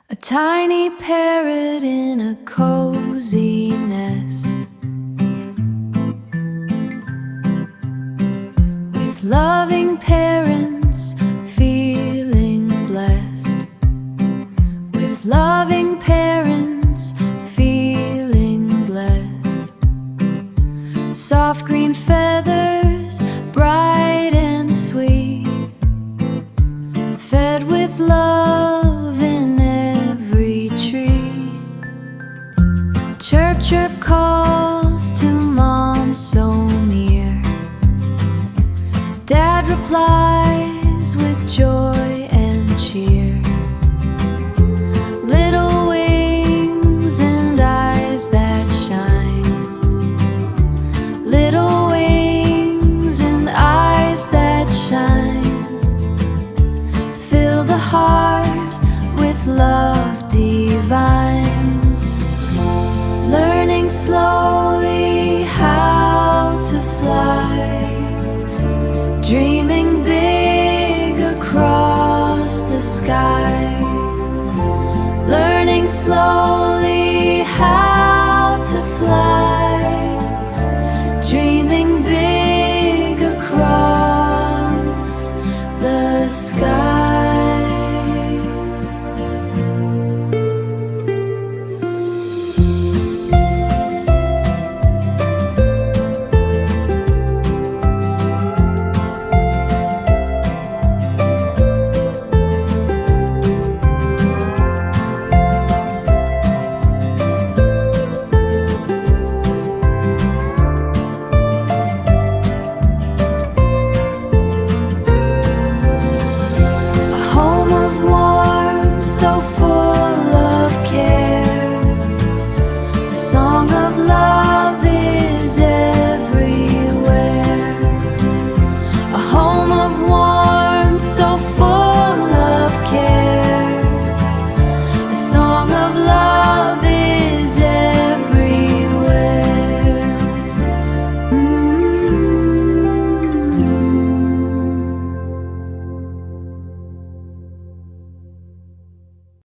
A tiny parrot in a cozy nest, with loving parents, feeling blessed. With loving parents, feeling blessed. Soft green feathers, bright and sweet, fed with love in every tree. Chirp, chirp calls to mom so near. Dad replies with joy and cheer. Little wings and eyes that shine. Little wings and eyes that shine. Fill the heart with love divine. Learning slowly how to fly, dreaming big across the sky. Learning slowly